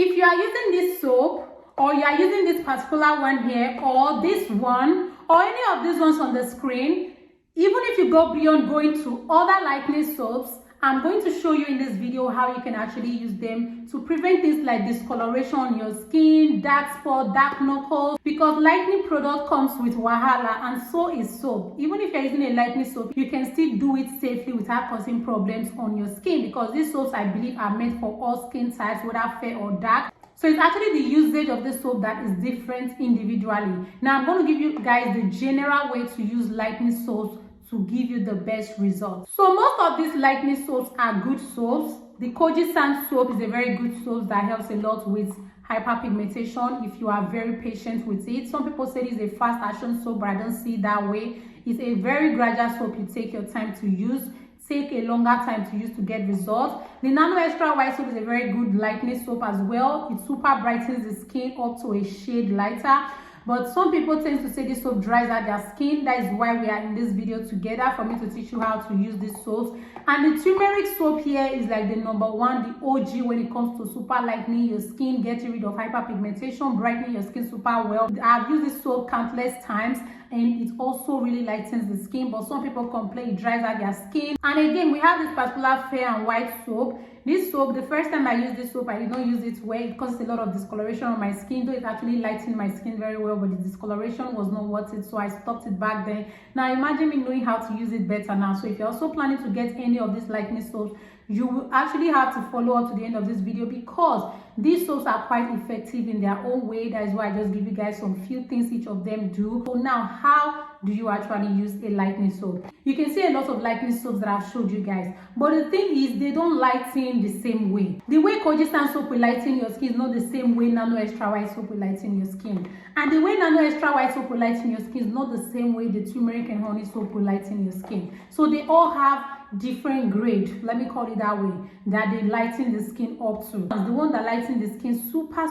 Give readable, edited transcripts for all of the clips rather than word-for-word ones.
If you are using this soap, or you are using this particular one here, or this one, or any of these ones on the screen, even if you go beyond going to other lightening soaps, I'm going to show you in this video how you can actually use them to prevent things like discoloration on your skin, dark spot, dark knuckles, because lightening product comes with wahala, and so is soap. Even if you're using a lightening soap, you can still do it safely without causing problems on your skin, because these soaps, I believe, are meant for all skin types, whether fair or dark. So it's actually the usage of the soap that is different individually. Now I'm going to give you guys the general way to use lightening soaps to give you the best results. So most of these lightening soaps are good soaps. The Kojie San soap is a very good soap that helps a lot with hyperpigmentation if you are very patient with it. Some people say it's a fast action soap, but I don't see it that way. It's a very gradual soap you take your time to use. Take a longer time to use to get results. The Nano Extra White soap is a very good lightening soap as well. It super brightens the skin up to a shade lighter. But some people tend to say this soap dries out their skin. That is why we are in this video together, for me to teach you how to use these soaps. And the turmeric soap here is like the #1, the OG when it comes to super lightening your skin, getting rid of hyperpigmentation, brightening your skin super well. I've used this soap countless times, and it also really lightens the skin, but some people complain it dries out their skin. And again, we have this particular fair and white soap. This soap, the first time I used this soap, I did not use it well. It caused a lot of discoloration on my skin, though it actually lightened my skin very well, but the discoloration was not worth it, so I stopped it back then. Now imagine me knowing how to use it better now. So if you're also planning to get any of these lightening soaps, you will actually have to follow up to the end of this video, because these soaps are quite effective in their own way. That is why I just give you guys some few things each of them do. So now, how do you actually use a lightening soap? You can see a lot of lightening soaps that I've showed you guys, but the thing is, they don't lighten the same way. The way Kojie San soap will lighten your skin is not the same way Nano Extra White soap will lighten your skin, and the way Nano Extra White soap will lighten your skin is not the same way the turmeric and honey soap will lighten your skin. So they all have different grade, let me call it that way, that they lighten the skin up to. The one that lightens the skin super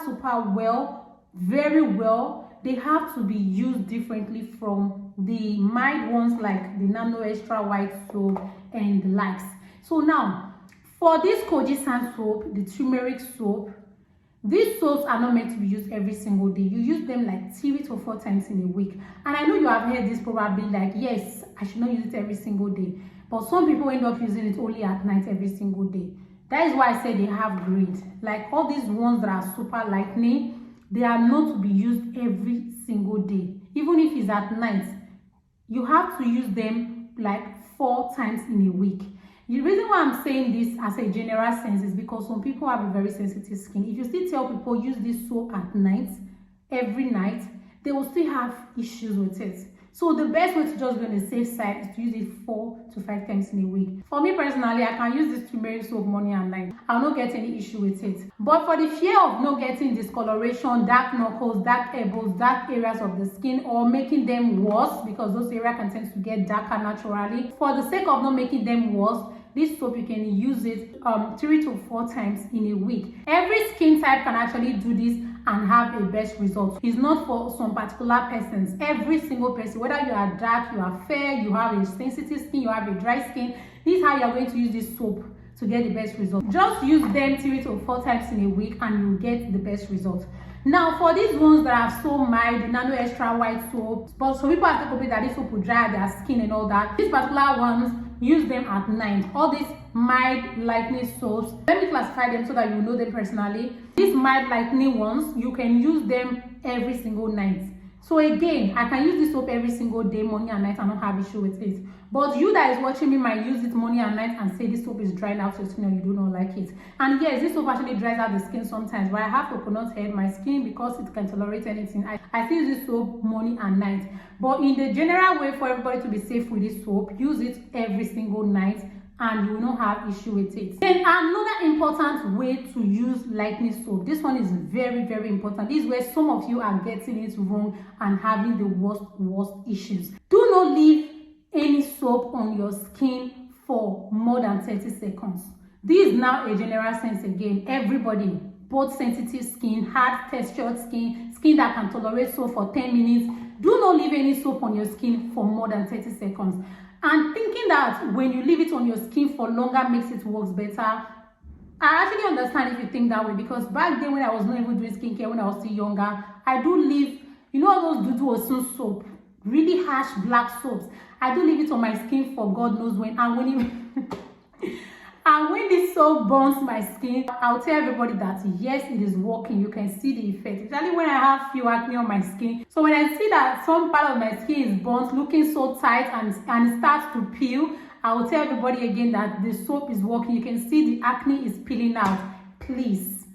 well, very well, they have to be used differently from the mild ones like the Nano Extra White soap and the likes. So now, for this Kojie San soap, the turmeric soap, these soaps are not meant to be used every single day. You use them like 3 to 4 times in a week. And I know you have heard this probably like, yes, I should not use it every single day. But some people end up using it only at night every single day. That is why I say they have grade. Like all these ones that are super lightening, they are not to be used every single day. Even if it's at night, you have to use them like 4 times in a week. The reason why I'm saying this as a general sense is because some people have a very sensitive skin. If you still tell people use this soap at night, every night, they will still have issues with it. So the best way to just be on the safe side is to use it 4 to 5 times in a week. For me personally, I can use this turmeric soap morning and night. I'll not get any issue with it. But for the fear of not getting discoloration, dark knuckles, dark elbows, dark areas of the skin, or making them worse, because those areas can tend to get darker naturally, for the sake of not making them worse, this soap, you can use it 3 to 4 times in a week. Every skin type can actually do this and have a best result. It's not for some particular persons. Every single person, whether you are dark, you are fair, you have a sensitive skin, you have a dry skin, this is how you are going to use this soap to get the best result. Just use them 3 to 4 times in a week and you'll get the best result. Now, for these ones that are so mild, the Nano Extra White soap, but some people have to complain that this soap will dry out their skin and all that. These particular ones, use them at night. All these mild lightening soaps, let me classify them so that you know them personally. These mild lightening ones, you can use them every single night. So again, I can use this soap every single day, morning and night, and not have issue with it. But you that is watching me might use it morning and night and say this soap is drying out your skin or you do not like it. And yes, this soap actually dries out the skin sometimes, but I have coconut hair in my skin because it can tolerate anything. I still use this soap morning and night. But in the general way for everybody to be safe with this soap, use it every single night and you will not have issue with it. Then another important way to use lightening soap, this one is very important. This is where some of you are getting it wrong and having the worst issues. Do not leave any soap on your skin for more than 30 seconds. This is now a general sense again. Everybody, both sensitive skin, hard textured skin, skin that can tolerate soap for 10 minutes, do not leave any soap on your skin for more than 30 seconds. And thinking that when you leave it on your skin for longer makes it work better, I actually understand if you think that way, because back then when I was not even doing skincare, when I was still younger, I do leave, you know, all those dudu osun soap, really harsh black soaps. I do leave it on my skin for God knows when, and when and when this soap burns my skin, I'll tell everybody that yes, it is working. You can see the effect, especially when I have few acne on my skin. So when I see that some part of my skin is burnt, looking so tight, and it starts to peel, I will tell everybody again that the soap is working. You can see the acne is peeling out. Please,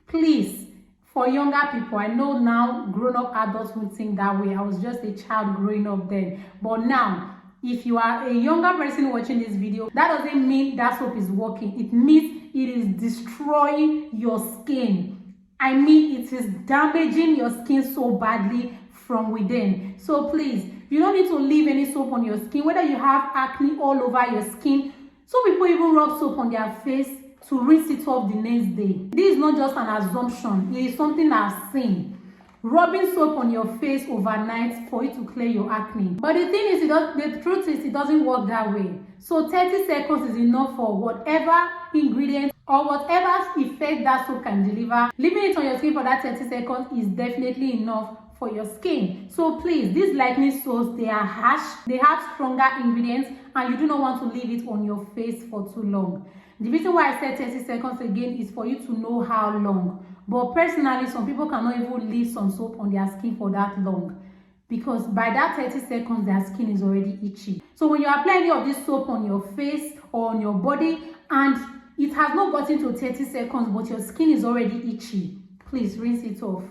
please, for younger people, I know now grown-up adults would think that way. I was just a child growing up then. But now, if you are a younger person watching this video, that doesn't mean that soap is working. It means it is destroying your skin. I mean, it is damaging your skin so badly from within. So please, you don't need to leave any soap on your skin, whether you have acne all over your skin. Some people even rub soap on their face to rinse it off the next day. This is not just an assumption, it is something I've seen. Rubbing soap on your face overnight for it to clear your acne. But the thing is, the truth is, it doesn't work that way. So 30 seconds is enough for whatever ingredient or whatever effect that soap can deliver. Leaving it on your skin for that 30 seconds is definitely enough for your skin. So please, these lightening soaps, they are harsh, they have stronger ingredients, and you do not want to leave it on your face for too long. The reason why I said 30 seconds again is for you to know how long. But personally, some people cannot even leave some soap on their skin for that long, because by that 30 seconds, their skin is already itchy. So when you apply any of this soap on your face or on your body, and it has not gotten to 30 seconds, but your skin is already itchy, please rinse it off.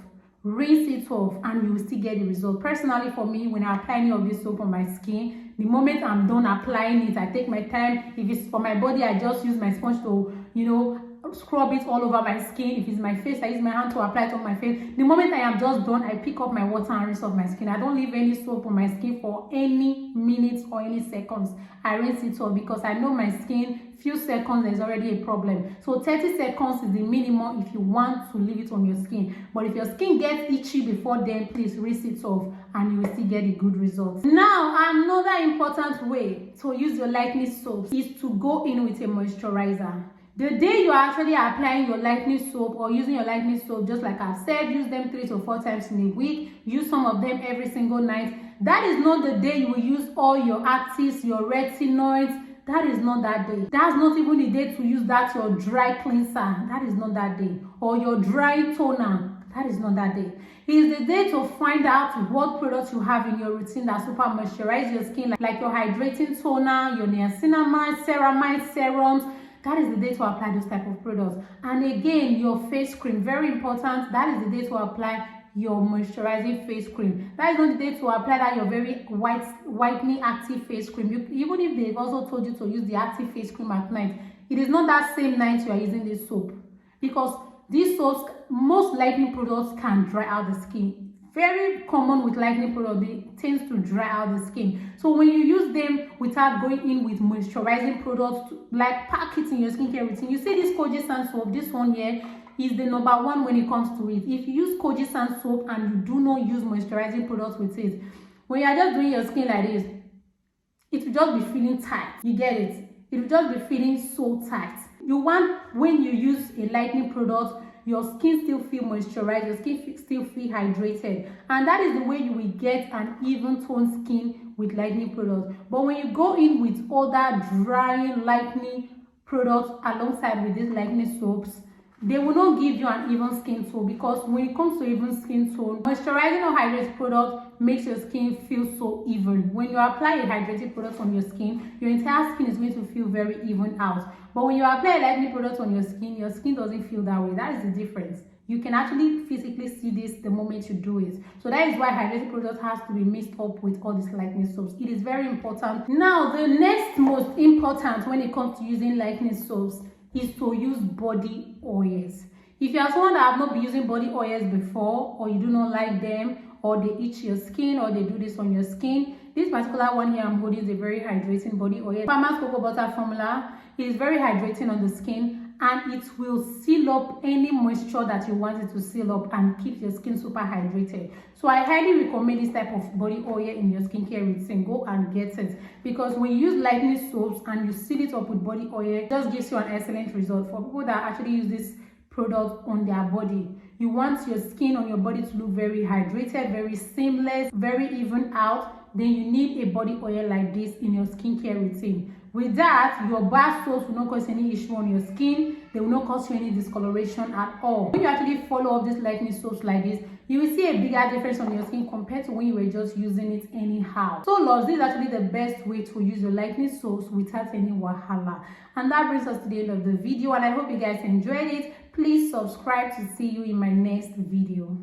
Rinse it off and you will still get the result. Personally, for me, when I apply any of this soap on my skin, the moment I'm done applying it, I take my time. If it's for my body, I just use my sponge to, you know, scrub it all over my skin. If it's my face, I use my hand to apply it on my face. The moment I am just done, I pick up my water and rinse off my skin. I don't leave any soap on my skin for any minutes or any seconds. I rinse it off because I know my skin, few seconds, there's already a problem. So 30 seconds is the minimum if you want to leave it on your skin. But if your skin gets itchy before then, please rinse it off and you will still get a good result. Now, another important way to use your lightening soaps is to go in with a moisturizer. The day you are actually applying your lightening soap or using your lightening soap, just like I've said, use them 3 to 4 times in a week. Use some of them every single night. That is not the day you will use all your actives, your retinoids. That is not that day. That's not even the day to use that your dry cleanser. That is not that day. Or your dry toner. That is not that day. It is the day to find out what products you have in your routine that super moisturize your skin, like your hydrating toner, your niacinamide, ceramide serums. That is the day to apply those type of products. And again, your face cream, very important. That is the day to apply your moisturizing face cream. That is not the day to apply that your very whitening active face cream. Even if they've also told you to use the active face cream at night, it is not that same night you are using this soap, because these soaps, most lightening products can dry out the skin. Very common with lightening products, they tend to dry out the skin. So when you use them without going in with moisturizing products, like pack it in your skincare routine. You see this Kojie San soap, this one here is the #1 when it comes to it. If you use Kojie San soap and you do not use moisturizing products with it, when you are just doing your skin like this, it will just be feeling tight. You get it? It will just be feeling so tight. You want, when you use a lightening product, your skin still feel moisturized, your skin still feel hydrated, and that is the way you will get an even toned skin with lightening products. But when you go in with other drying lightening products alongside with these lightening soaps, they will not give you an even skin tone, because when it comes to even skin tone, moisturizing or hydrating product makes your skin feel so even. When you apply a hydrating product on your skin, your entire skin is going to feel very even out. But when you apply a lightening product on your skin doesn't feel that way. That is the difference. You can actually physically see this the moment you do it. So that is why hydrating product has to be mixed up with all these lightening soaps. It is very important. Now, the next most important when it comes to using lightening soaps is to use body oils. If you are someone that have not been using body oils before, or you do not like them, or they itch your skin, or they do this on your skin, this particular one here I'm holding is a very hydrating body oil. Farmer's cocoa butter formula. It is very hydrating on the skin, and it will seal up any moisture that you want it to seal up and keep your skin super hydrated. So I highly recommend this type of body oil in your skincare routine. Go and get it, because when you use lightening soaps and you seal it up with body oil, it just gives you an excellent result. For people that actually use this product on their body, you want your skin on your body to look very hydrated, very seamless, very even out, then you need a body oil like this in your skincare routine. With that, your bath soaps will not cause any issue on your skin. They will not cause you any discoloration at all. When you actually follow up these lightening soaps like this, you will see a bigger difference on your skin compared to when you were just using it anyhow. So loves, this is actually the best way to use your lightening soaps without any wahala. And that brings us to the end of the video, and I hope you guys enjoyed it. Please subscribe to see you in my next video.